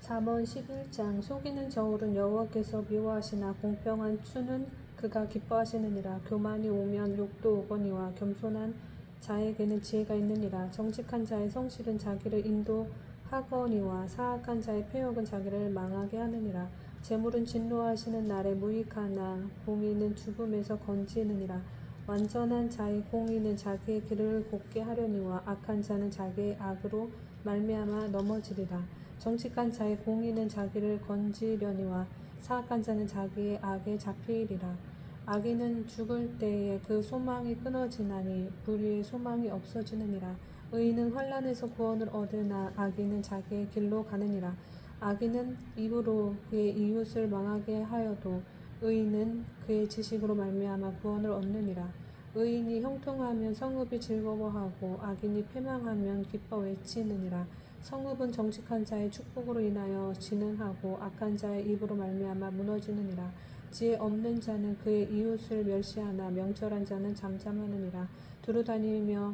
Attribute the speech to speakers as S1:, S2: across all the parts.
S1: 잠언 11장. 속이는 저울은 여호와께서 미워하시나 공평한 추는 그가 기뻐하시느니라. 교만이 오면 욕도 오거니와 겸손한 자에게는 지혜가 있느니라. 정직한 자의 성실은 자기를 인도하거니와 사악한 자의 패역은 자기를 망하게 하느니라. 재물은 진노하시는 날에 무익하나 공의는 죽음에서 건지느니라. 완전한 자의 공의는 자기의 길을 곱게 하려니와 악한 자는 자기의 악으로 말미암아 넘어지리라. 정직한 자의 공의는 자기를 건지려니와 사악한 자는 자기의 악에 잡히리라. 악인은 죽을 때에 그 소망이 끊어지나니 불의의 소망이 없어지느니라. 의인은 환난에서 구원을 얻으나 악인은 자기의 길로 가느니라. 악인은 입으로 그의 이웃을 망하게 하여도 의인은 그의 지식으로 말미암아 구원을 얻느니라. 의인이 형통하면 성읍이 즐거워하고 악인이 패망하면 기뻐 외치느니라. 성읍은 정직한 자의 축복으로 인하여 진흥하고 악한 자의 입으로 말미암아 무너지느니라. 지혜 없는 자는 그의 이웃을 멸시하나 명철한 자는 잠잠하느니라. 두루다니며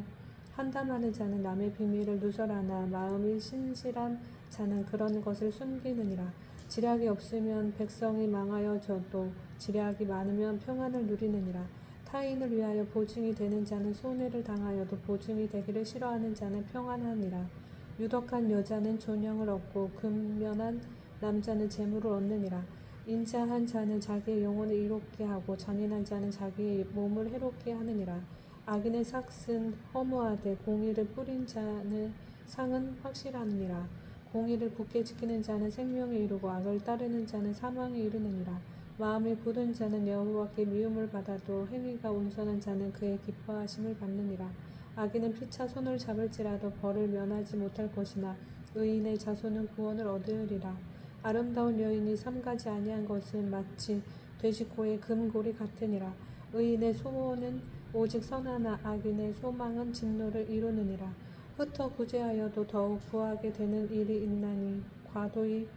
S1: 한담하는 자는 남의 비밀을 누설하나 마음이 신실한 자는 그런 것을 숨기느니라. 지략이 없으면 백성이 망하여져도 지략이 많으면 평안을 누리느니라. 타인을 위하여 보증이 되는 자는 손해를 당하여도 보증이 되기를 싫어하는 자는 평안하니라. 유덕한 여자는 존영을 얻고 근면한 남자는 재물을 얻느니라. 인자한 자는 자기의 영혼을 이롭게 하고 잔인한 자는 자기의 몸을 해롭게 하느니라. 악인의 삭은 허무하되 공의를 뿌린 자는 상은 확실하느니라. 공의를 굳게 지키는 자는 생명에 이르고 악을 따르는 자는 사망에 이르느니라. 마음이 굳은 자는 여호와께 미움을 받아도 행위가 온전한 자는 그의 기뻐하심을 받느니라. 악인은 피차 손을 잡을지라도 벌을 면하지 못할 것이나 의인의 자손은 구원을 얻으리라. 아름다운 여인이 삼가지 아니한 것은 마치 돼지코의 금고리 같으니라. 의인의 소원은 오직 선하나 악인의 소망은 진노를 이루느니라. 흩어 구제하여도 더욱 구하게 되는 일이 있나니 과도히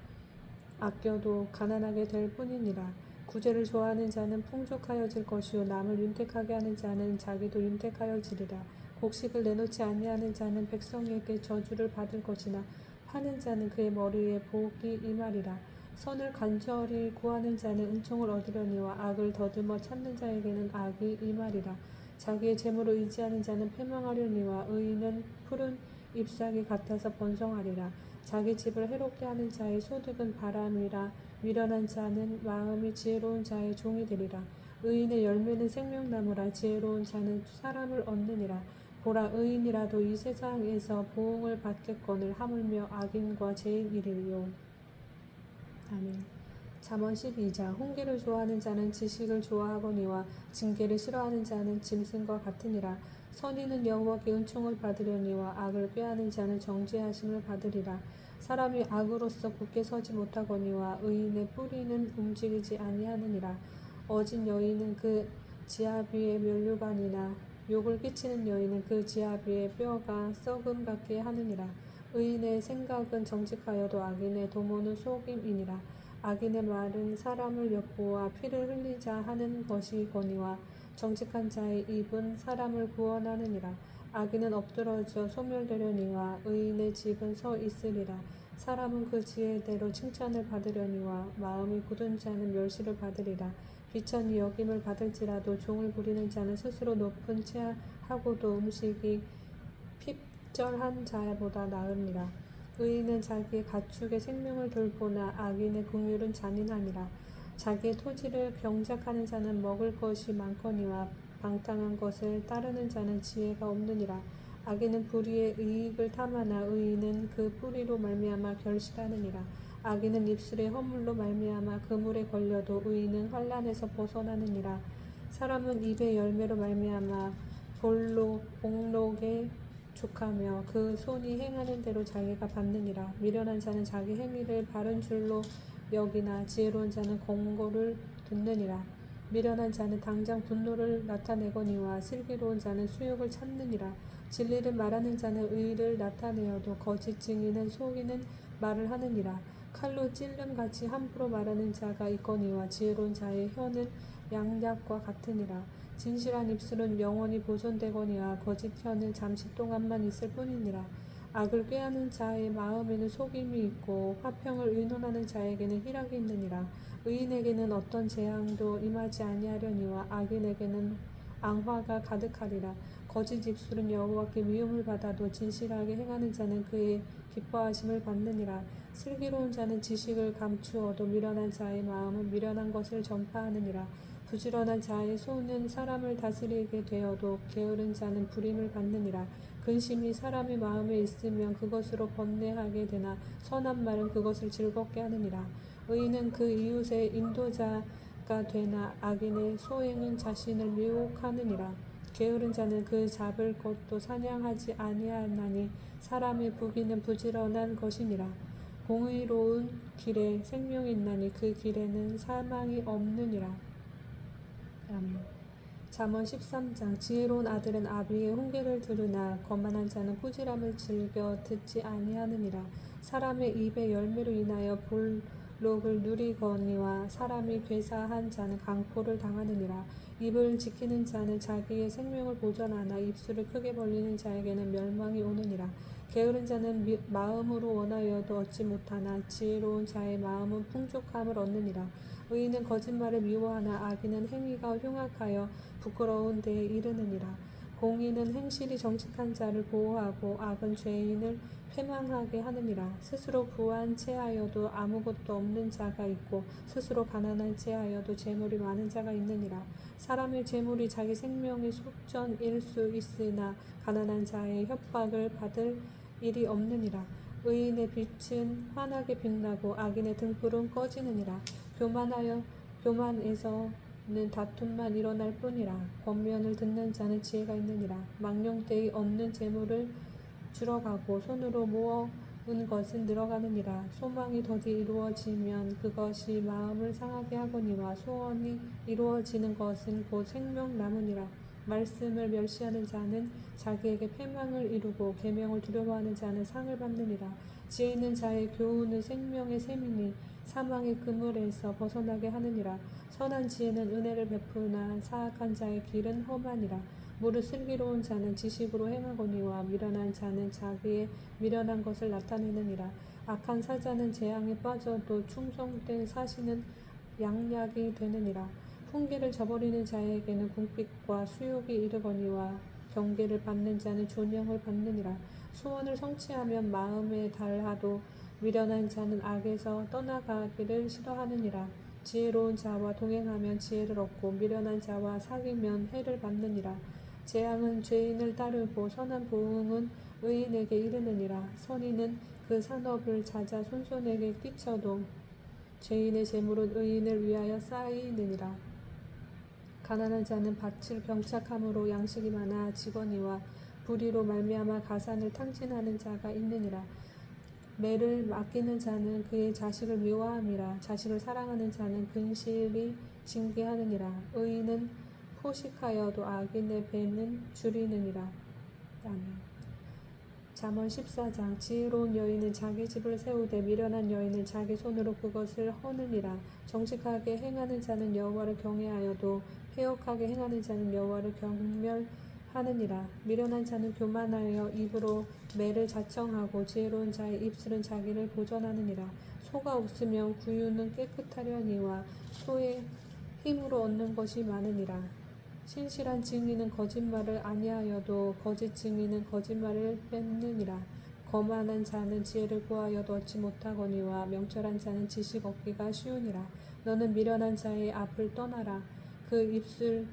S1: 아껴도 가난하게 될 뿐이니라. 구제를 좋아하는 자는 풍족하여질 것이요 남을 윤택하게 하는 자는 자기도 윤택하여지리라. 곡식을 내놓지 아니하는 자는 백성에게 저주를 받을 것이나 파는 자는 그의 머리에 복이 임하리라. 선을 간절히 구하는 자는 은총을 얻으려니와 악을 더듬어 찾는 자에게는 악이 임하리라. 자기의 재물을 의지하는 자는 패망하려니와 의인은 푸른 잎사귀 같아서 번성하리라. 자기 집을 해롭게 하는 자의 소득은 바람이라. 미련한 자는 마음이 지혜로운 자의 종이 되리라. 의인의 열매는 생명나무라. 지혜로운 자는 사람을 얻느니라. 보라, 의인이라도 이 세상에서 보응을 받겠거늘 하물며 악인과 죄인이리요. 아멘. 잠언 12장. 훈계를 좋아하는 자는 지식을 좋아하거니와 징계를 싫어하는 자는 짐승과 같으니라. 선인은 여호와께 은총을 받으려니와 악을 꾀하는 자는 정죄하심을 받으리라. 사람이 악으로서 굳게 서지 못하거니와 의인의 뿌리는 움직이지 아니하느니라. 어진 여인은 그 지압 위에 면류관이나 욕을 끼치는 여인은 그 지압 위에 뼈가 썩음 같게 하느니라. 의인의 생각은 정직하여도 악인의 도모는 속임이니라. 악인의 말은 사람을 엿보아 피를 흘리자 하는 것이거니와 정직한 자의 입은 사람을 구원하느니라. 악인은 엎드러져 소멸되려니와 의인의 집은 서 있으리라. 사람은 그 지혜대로 칭찬을 받으려니와 마음이 굳은 자는 멸시를 받으리라. 비천이 여김을 받을지라도 종을 부리는 자는 스스로 높은 체하고도 음식이 핍절한 자보다 나으니라. 의인은 자기의 가축의 생명을 돌보나 악인의 긍휼은 잔인하니라. 자기의 토지를 경작하는 자는 먹을 것이 많거니와 방탕한 것을 따르는 자는 지혜가 없느니라. 악인은 불의의 이익을 탐하나 의인은 그 뿌리로 말미암아 결실하느니라. 악인은 입술의 허물로 말미암아 그물에 걸려도 의인은 환난에서 벗어나느니라. 사람은 입의 열매로 말미암아 복록에 족하며 그 손이 행하는 대로 자기가 받느니라. 미련한 자는 자기 행위를 바른 줄로 여기나 지혜로운 자는 권고를 듣느니라. 미련한 자는 당장 분노를 나타내거니와 슬기로운 자는 수욕을 참느니라. 진리를 말하는 자는 의를 나타내어도 거짓 증인은 속이는 말을 하느니라. 칼로 찔름같이 함부로 말하는 자가 있거니와 지혜로운 자의 혀는 양약과 같으니라. 진실한 입술은 영원히 보존되거니와 거짓 혀는 잠시 동안만 있을 뿐이니라. 악을 꾀하는 자의 마음에는 속임이 있고 화평을 의논하는 자에게는 희락이 있느니라. 의인에게는 어떤 재앙도 임하지 아니하려니와 악인에게는 앙화가 가득하리라. 거짓 입술은 여호와께 미움을 받아도 진실하게 행하는 자는 그의 기뻐하심을 받느니라. 슬기로운 자는 지식을 감추어도 미련한 자의 마음은 미련한 것을 전파하느니라. 부지런한 자의 손은 사람을 다스리게 되어도 게으른 자는 부림을 받느니라. 근심이 사람의 마음에 있으면 그것으로 번뇌하게 되나 선한 말은 그것을 즐겁게 하느니라. 의인은 그 이웃의 인도자가 되나 악인의 소행은 자신을 미혹하느니라. 게으른 자는 그 잡을 것도 사냥하지 아니하나니 사람의 부귀는 부지런한 것이니라. 공의로운 길에 생명이 있나니 그 길에는 사망이 없느니라. 아멘. 잠언 13장. 지혜로운 아들은 아비의 훈계를 들으나 거만한 자는 꾸지람을 즐겨 듣지 아니하느니라. 사람의 입의 열매로 인하여 볼록을 누리거니와 사람이 괴사한 자는 강포를 당하느니라. 입을 지키는 자는 자기의 생명을 보전하나 입술을 크게 벌리는 자에게는 멸망이 오느니라. 게으른 자는 마음으로 원하여도 얻지 못하나 지혜로운 자의 마음은 풍족함을 얻느니라. 의인은 거짓말을 미워하나 악인은 행위가 흉악하여 부끄러운 데에 이르느니라. 공의는 행실이 정직한 자를 보호하고 악은 죄인을 패망하게 하느니라. 스스로 부한 채하여도 아무것도 없는 자가 있고 스스로 가난한 채하여도 재물이 많은 자가 있느니라. 사람의 재물이 자기 생명의 속전일 수 있으나 가난한 자의 협박을 받을 일이 없느니라. 의인의 빛은 환하게 빛나고 악인의 등불은 꺼지느니라. 교만에서는 다툼만 일어날 뿐이라. 권면을 듣는 자는 지혜가 있느니라. 망령되이 얻는 재물을 줄어가고 손으로 모은 것은 늘어가느니라. 소망이 더디 이루어지면 그것이 마음을 상하게 하거니와 소원이 이루어지는 것은 곧 생명 남으니라. 말씀을 멸시하는 자는 자기에게 패망을 이루고 계명을 두려워하는 자는 상을 받느니라. 지혜 있는 자의 교훈은 생명의 샘이니 사망의 그물에서 벗어나게 하느니라. 선한 지혜는 은혜를 베푸나 사악한 자의 길은 험하니라. 무릇 슬기로운 자는 지식으로 행하거니와 미련한 자는 자기의 미련한 것을 나타내느니라. 악한 사자는 재앙에 빠져도 충성된 사신은 양약이 되느니라. 훈계를 저버리는 자에게는 궁핍과 수욕이 이르거니와 경계를 받는 자는 존영을 받느니라. 소원을 성취하면 마음에 달하도 미련한 자는 악에서 떠나가기를 싫어하느니라. 지혜로운 자와 동행하면 지혜를 얻고 미련한 자와 사귀면 해를 받느니라. 재앙은 죄인을 따르고 선한 보응은 의인에게 이르느니라. 선인은 그 산업을 찾아 손손에게 끼쳐도 죄인의 재물은 의인을 위하여 쌓이느니라. 가난한 자는 밭을 병착함으로 양식이 많아지거니와 불의로 말미암아 가산을 탕진하는 자가 있느니라. 매를 아끼는 자는 그의 자식을 미워함이라. 자식을 사랑하는 자는 근실이 징계하느니라. 의인은 포식하여도 악인의 배는 줄이느니라. 아멘. 잠언 14장. 지혜로운 여인은 자기 집을 세우되 미련한 여인은 자기 손으로 그것을 허느니라. 정직하게 행하는 자는 여호와를 경외하여도 패역하게 행하는 자는 여호와를 경멸하느니라. 미련한 자는 교만하여 입으로 매를 자청하고 지혜로운 자의 입술은 자기를 보전하느니라. 소가 웃으면 구유는 깨끗하려니와 소의 힘으로 얻는 것이 많으니라. 신실한 증인은 거짓말을 아니하여도 거짓 증인은 거짓말을 뺏느니라. 거만한 자는 지혜를 구하여도 얻지 못하거니와 명철한 자는 지식 얻기가 쉬우니라. 너는 미련한 자의 앞을 떠나라. 그 입술에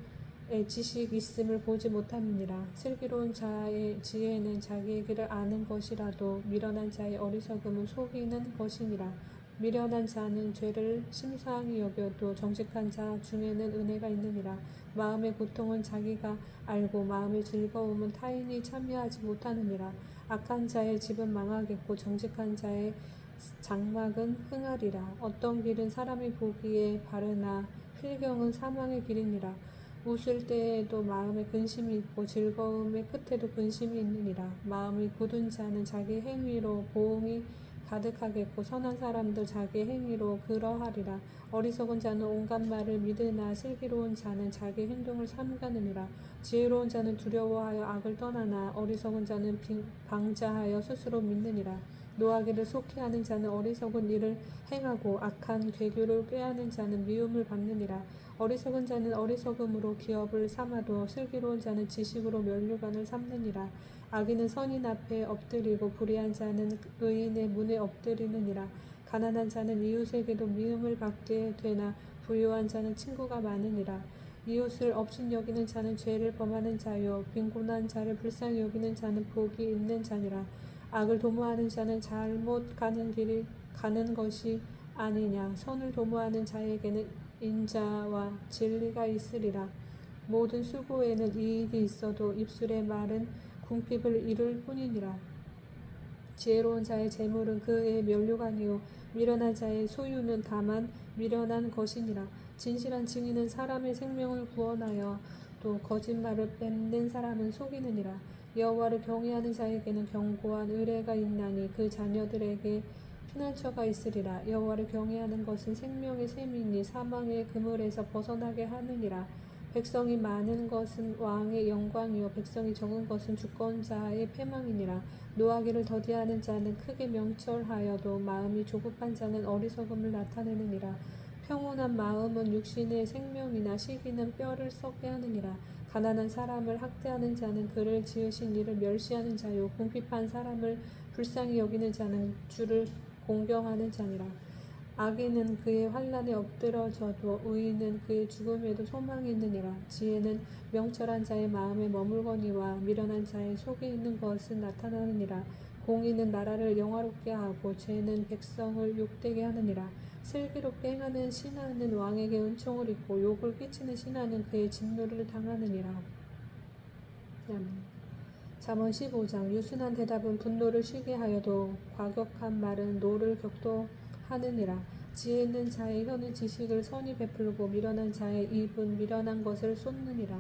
S1: 지식 있음을 보지 못함이니라. 슬기로운 자의 지혜는 자기의 길을 아는 것이라도 미련한 자의 어리석음은 속이는 것이니라. 미련한 자는 죄를 심상히 여겨도 정직한 자 중에는 은혜가 있느니라. 마음의 고통은 자기가 알고 마음의 즐거움은 타인이 참여하지 못하느니라. 악한 자의 집은 망하겠고 정직한 자의 장막은 흥하리라. 어떤 길은 사람이 보기에 바르나 필경은 사망의 길이니라. 웃을 때에도 마음에 근심이 있고 즐거움의 끝에도 근심이 있느니라. 마음이 굳은 자는 자기 행위로 보응이 가득하겠고 선한 사람도 자기 행위로 그러하리라. 어리석은 자는 온갖 말을 믿으나 슬기로운 자는 자기 행동을 삼가느니라. 지혜로운 자는 두려워하여 악을 떠나나 어리석은 자는 방자하여 스스로 믿느니라. 노하기를 속히 하는 자는 어리석은 일을 행하고 악한 괴교를 꾀하는 자는 미움을 받느니라. 어리석은 자는 어리석음으로 기업을 삼아도 슬기로운 자는 지식으로 면류관을 삼느니라. 악인은 선인 앞에 엎드리고 불의한 자는 의인의 문에 엎드리느니라. 가난한 자는 이웃에게도 미움을 받게 되나 부유한 자는 친구가 많으니라. 이웃을 업신여기는 자는 죄를 범하는 자요 빈곤한 자를 불쌍히 여기는 자는 복이 있는 자니라. 악을 도모하는 자는 잘못 가는 것이 아니냐. 선을 도모하는 자에게는 인자와 진리가 있으리라. 모든 수고에는 이익이 있어도 입술의 말은 궁핍을 이룰 뿐이니라. 지혜로운 자의 재물은 그의 면류관이요 미련한 자의 소유는 다만 미련한 것이니라. 진실한 증인은 사람의 생명을 구원하여 또 거짓말을 뱉는 사람은 속이느니라. 여호와를 경외하는 자에게는 견고한 의뢰가 있나니 그 자녀들에게 피난처가 있으리라. 여호와를 경외하는 것은 생명의 셈이니 사망의 그물에서 벗어나게 하느니라. 백성이 많은 것은 왕의 영광이요 백성이 적은 것은 주권자의 패망이니라. 노하기를 더디하는 자는 크게 명철하여도 마음이 조급한 자는 어리석음을 나타내느니라. 평온한 마음은 육신의 생명이나 시기는 뼈를 썩게 하느니라. 가난한 사람을 학대하는 자는 그를 지으신 이를 멸시하는 자요 궁핍한 사람을 불쌍히 여기는 자는 주를 공경하는 자니라. 악인은 그의 환난에 엎드러져도 의인은 그의 죽음에도 소망이 있느니라. 지혜는 명철한 자의 마음에 머물거니와 미련한 자의 속에 있는 것은 나타나느니라. 공의는 나라를 영화롭게 하고 죄는 백성을 욕되게 하느니라. 슬기롭게 행하는 신하는 왕에게 은총을 입고 욕을 끼치는 신하는 그의 진노를 당하느니라. 잠언 15장. 유순한 대답은 분노를 쉬게 하여도 과격한 말은 노를 격도하느니라. 지혜 있는 자의 혀는 지식을 선히 베풀고 미련한 자의 입은 미련한 것을 쏟느니라.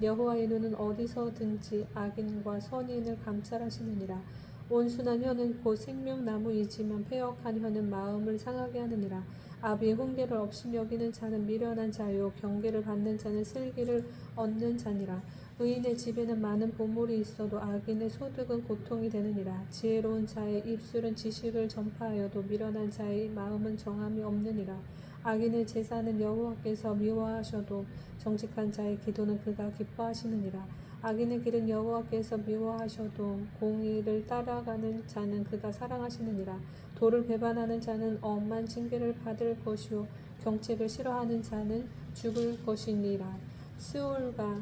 S1: 여호와의 눈은 어디서든지 악인과 선인을 감찰하시느니라. 온순한 혀는 곧 생명나무이지만 패역한 혀는 마음을 상하게 하느니라. 아비의 훈계를 업신여기는 자는 미련한 자요 경계를 받는 자는 슬기를 얻는 자니라. 의인의 집에는 많은 보물이 있어도 악인의 소득은 고통이 되느니라. 지혜로운 자의 입술은 지식을 전파하여도 미련한 자의 마음은 정함이 없느니라. 악인의 제사는 여호와께서 미워하셔도 정직한 자의 기도는 그가 기뻐하시느니라. 악인의 길은 여호와께서 미워하셔도 공의를 따라가는 자는 그가 사랑하시느니라. 도를 배반하는 자는 엄한 징계를 받을 것이요 경책을 싫어하는 자는 죽을 것이니라. 스올과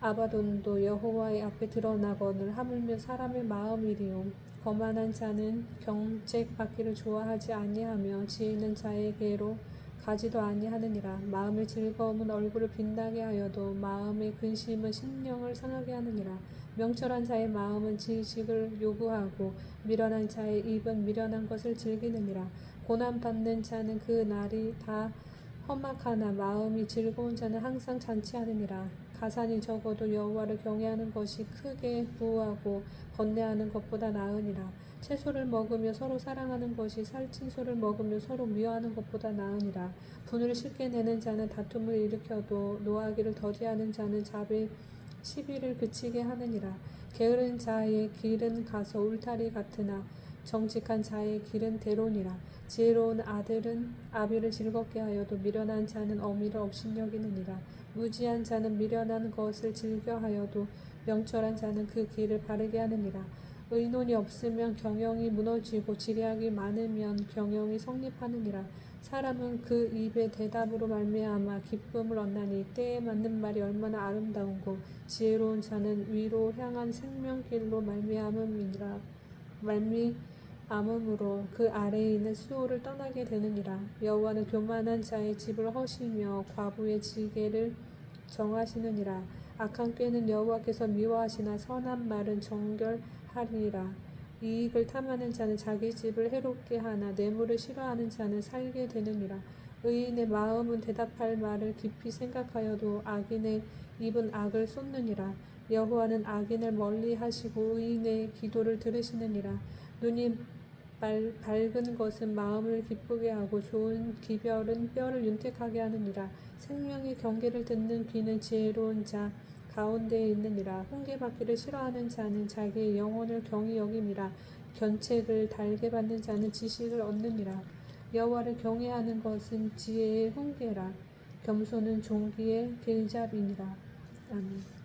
S1: 아바돈도 여호와의 앞에 드러나거늘 하물며 사람의 마음이리요. 거만한 자는 경책 받기를 좋아하지 아니하며 지혜 있는 자에게로 가지도 아니하느니라. 마음의 즐거움은 얼굴을 빛나게 하여도 마음의 근심은 심령을 상하게 하느니라. 명철한 자의 마음은 지식을 요구하고 미련한 자의 입은 미련한 것을 즐기느니라. 고난받는 자는 그 날이 다 험악하나 마음이 즐거운 자는 항상 잔치하느니라. 가산이 적어도 여호와를 경외하는 것이 크게 부하고 번뇌하는 것보다 나으니라. 채소를 먹으며 서로 사랑하는 것이 살찐 소를 먹으며 서로 미워하는 것보다 나으니라. 분을 쉽게 내는 자는 다툼을 일으켜도 노하기를 더디하는 자는 자비 시비를 그치게 하느니라. 게으른 자의 길은 가서 울타리 같으나 정직한 자의 길은 대론이라. 지혜로운 아들은 아비를 즐겁게 하여도 미련한 자는 어미를 업신여기느니라. 무지한 자는 미련한 것을 즐겨하여도 명철한 자는 그 길을 바르게 하느니라. 의논이 없으면 경영이 무너지고 지략이 많으면 경영이 성립하느니라. 사람은 그 입의 대답으로 말미암아 기쁨을 얻나니 때에 맞는 말이 얼마나 아름다운고 지혜로운 자는 위로 향한 생명길로 말미암음으로 그 아래에 있는 수호를 떠나게 되느니라. 여호와는 교만한 자의 집을 허시며 과부의 지게를 정하시느니라. 악한 꾀는 여호와께서 미워하시나 선한 말은 정결하리라. 이익을 탐하는 자는 자기 집을 해롭게 하나 뇌물을 싫어하는 자는 살게 되느니라. 의인의 마음은 대답할 말을 깊이 생각하여도 악인의 입은 악을 쏟느니라. 여호와는 악인을 멀리 하시고 의인의 기도를 들으시느니라. 눈이 밝은 것은 마음을 기쁘게 하고 좋은 기별은 뼈를 윤택하게 하느니라. 생명의 경계를 듣는 귀는 지혜로운 자 가운데에 있느니라. 훈계받기를 싫어하는 자는 자기의 영혼을 경히 여김이라. 견책을 달게 받는 자는 지식을 얻느니라. 여호와를 경외하는 것은 지혜의 훈계라. 겸손은 종기의 길잡이니라. 아멘.